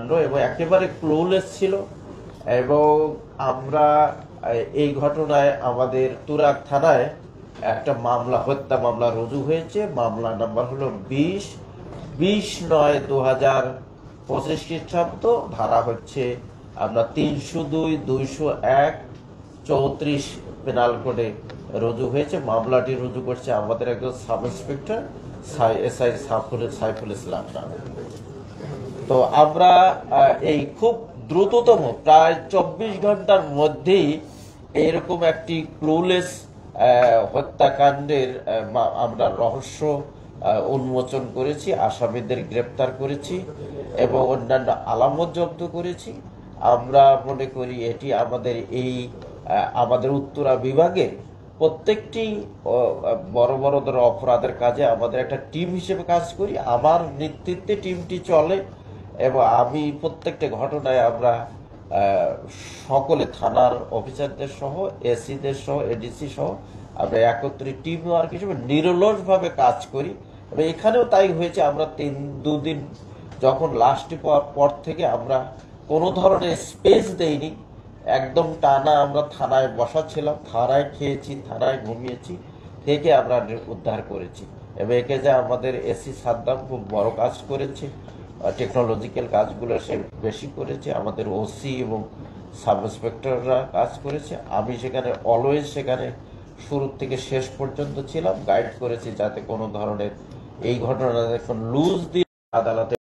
হত্যাকাণ্ড এবং একেবারে ক্লুলেস ছিল। এবং আমরা এই ঘটনায় আমাদের তুরাগ থানায় একটা মামলা, হত্যা মামলা রুজু হয়েছে। মামলা নাম্বার হলো 20-9-2025 খ্রিস্টাব্দ। ধারা হচ্ছে আমরা 302, 201, 34 পেনাল কোডে রুজু হয়েছে। মামলাটি রুজু করছে আমাদের একজন sub inspector SI Saiful Islam নামে। তো আমরা এই খুব দ্রুততম প্রায় 24 ঘন্টার মধ্যেই এরকম একটি ক্লুলেস হত্যাকাণ্ডের আমরা রহস্য উন্মোচন করেছি, আসামিদের গ্রেপ্তার করেছি এবং অন্যান্য আলামত জব্দ করেছি। আমরা মনে করি এটি আমাদের উত্তরা বিভাগে প্রত্যেকটি বড় বড় অপরাধের কাজে আমাদের একটা টিম হিসেবে কাজ করি। আমার নেতৃত্বে টিমটি চলে এবং আমি প্রত্যেকটা ঘটনায় আমরা সকলে থানার অফিসারদের সহ, এসিদের সহ, এডিসি সহ আমরা একত্রে টিম ওয়ার্ক হিসেবে নিরলসভাবে কাজ করি। এবং এখানেও তাই হয়েছে। আমরা 2 দিন যখন লাস্টে পর থেকে আমরা কোনো ধরনের স্পেস দেইনি, একদম টানা আমরা থানায় বসা ছিলাম, থানায় খেয়েছি, থানায় ঘুমিয়েছি, থেকে আমরা উদ্ধার করেছি। এবং একে যে আমাদের এসি সাদ্দাম খুব বড় কাজ করেছে, টেকনোলজিক্যাল কাজগুলো সে বেশি করেছে, আমাদের ওসি এবং সাব ইন্সপেক্টররা কাজ করেছে। আমি সেখানে শুরু থেকে শেষ পর্যন্ত ছিলাম, গাইড করেছি যাতে কোনো ধরনের এই ঘটনা এখন লুজ দিয়ে আদালতে